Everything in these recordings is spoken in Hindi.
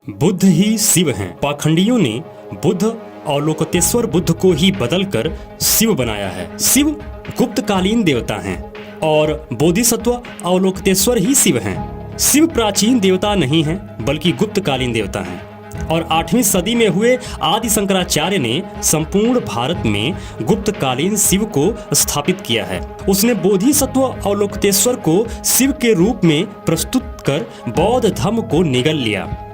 बुद्ध ही शिव हैं। पाखंडियों ने बुद्ध अवलोकितेश्वर बुद्ध को ही बदलकर शिव बनाया है। शिव गुप्तकालीन देवता हैं और बोधिसत्व अवलोकितेश्वर ही शिव हैं। शिव प्राचीन देवता नहीं हैं बल्कि गुप्तकालीन देवता हैं और 8वीं सदी में हुए आदि शंकराचार्य ने संपूर्ण भारत में गुप्तकालीन शिव को स्थापित किया है। उसने बोधिसत्व अवलोकितेश्वर को शिव के रूप में प्रस्तुत कर बौद्ध धर्म को निगल लिया।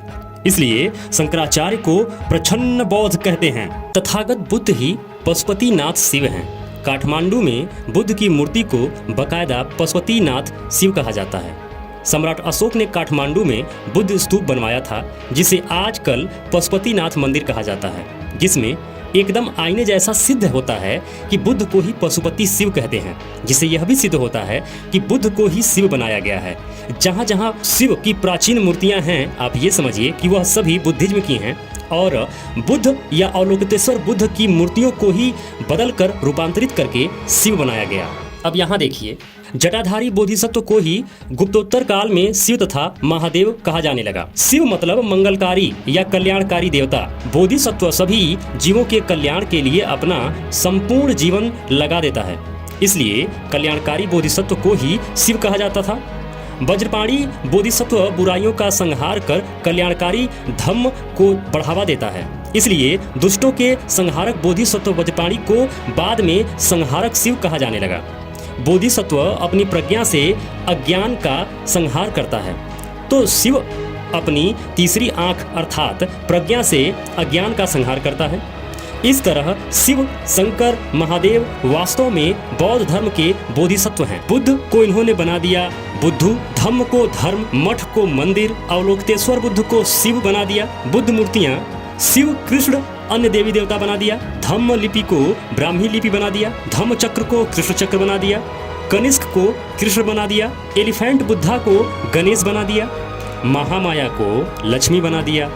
इसलिए शंकराचार्य को प्रच्छन्न बौद्ध कहते हैं। तथागत बुद्ध ही पशुपतिनाथ शिव हैं। काठमांडू में बुद्ध की मूर्ति को बकायदा पशुपतिनाथ शिव कहा जाता है। सम्राट अशोक ने काठमांडू में बुद्ध स्तूप बनवाया था जिसे आजकल पशुपतिनाथ मंदिर कहा जाता है, जिसमें एकदम आईने जैसा सिद्ध होता है कि बुद्ध को ही पशुपति शिव कहते हैं, जिससे यह भी सिद्ध होता है कि बुद्ध को ही शिव बनाया गया है। जहाँ जहाँ शिव की प्राचीन मूर्तियाँ हैं, आप ये समझिए कि वह सभी बुद्धिज्म की हैं और बुद्ध या अवलोकितेश्वर बुद्ध की मूर्तियों को ही बदल कर रूपांतरित करके शिव बनाया गया। अब यहाँ देखिए, जटाधारी बोधिसत्व को ही गुप्तोत्तर काल में शिव तथा महादेव कहा जाने लगा। शिव मतलब मंगलकारी या कल्याणकारी देवता। बोधिसत्व सभी जीवों के कल्याण के लिए अपना संपूर्ण जीवन लगा देता है, इसलिए कल्याणकारी बोधिसत्व को ही शिव कहा जाता था। वज्रपाणी बोधिसत्व बुराइयों का संहार कर कल्याणकारी धम्म को बढ़ावा देता है, इसलिए दुष्टों के संहारक बोधिसत्व वज्रपाणी को बाद में संहारक शिव कहा जाने लगा। बोधिसत्व अपनी प्रज्ञा से अज्ञान का संहार करता है, तो शिव अपनी तीसरी आंख अर्थात प्रज्ञा से अज्ञान का संहार करता है। इस तरह शिव, शंकर, महादेव वास्तव में बौद्ध धर्म के बोधिसत्व हैं। बुद्ध को इन्होंने बना दिया बुद्धू, धम्म को धर्म, मठ को मंदिर, अवलोकितेश्वर बुद्ध को शिव बना दिया। बुद्ध मूर्तियाँ शिव, कृष्ण, अन्य देवी देवता बना दिया। धम्म लिपि को ब्राह्मी लिपि बना दिया। धम्म चक्र को कृष्ण चक्र बना दिया। कनिष्क को कृष्ण बना दिया। एलिफेंट बुद्धा को गणेश बना दिया। महामाया को लक्ष्मी बना दिया।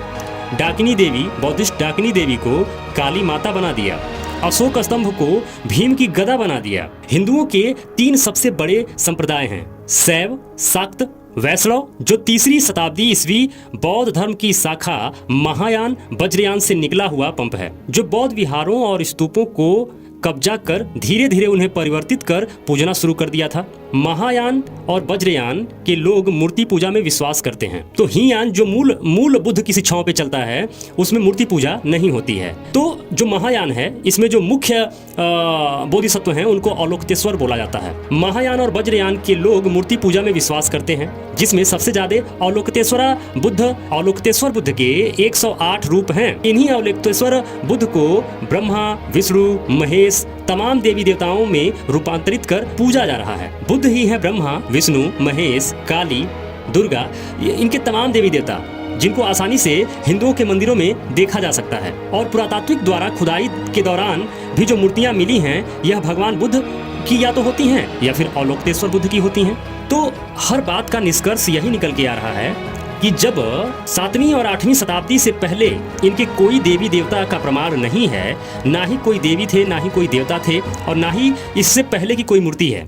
डाकिनी देवी, बौद्धिस्ट डाकिनी देवी को काली माता बना दिया। अशोक स्तंभ को भीम की गदा बना दिया। हिंदुओं के 3 सबसे बड़े संप्रदाय हैं, शैव, शाक्त, वैष्णव, जो 3री शताब्दी ईस्वी बौद्ध धर्म की शाखा महायान वज्रयान से निकला हुआ पंप है, जो बौद्ध विहारों और स्तूपों को कब्जा कर धीरे धीरे उन्हें परिवर्तित कर पूजना शुरू कर दिया था। महायान और वज्रयान के लोग मूर्ति पूजा में विश्वास करते हैं, तो हीयान जो मूल बुद्ध की शिक्षाओं पे चलता है उसमें मूर्ति पूजा नहीं होती है। तो जो महायान है, इसमें जो मुख्य बोधिसत्व हैं उनको अवलोकितेश्वर बोला जाता है। महायान और वज्रयान के लोग मूर्ति पूजा में विश्वास करते हैं, जिसमें सबसे ज्यादा अवलोकितेश्वर बुद्ध के 108 रूप हैं। इन्हीं अवलोकितेश्वर बुद्ध को ब्रह्मा, विष्णु, महेश तमाम देवी देवताओं में रूपांतरित कर पूजा जा रहा है। बुद्ध ही है ब्रह्मा, विष्णु, महेश, काली, दुर्गा, इनके तमाम देवी देवता, जिनको आसानी से हिंदुओं के मंदिरों में देखा जा सकता है। और पुरातात्विक द्वारा खुदाई के दौरान भी जो मूर्तियां मिली हैं, यह भगवान बुद्ध की या तो होती हैं या फिर अवलोकितेश्वर बुद्ध की होती हैं। तो हर बात का निष्कर्ष यही निकल के आ रहा है कि जब 7वीं और 8वीं शताब्दी से पहले इनके कोई देवी देवता का प्रमाण नहीं है, ना ही कोई देवी थे, ना ही कोई देवता थे और ना ही इससे पहले की कोई मूर्ति है।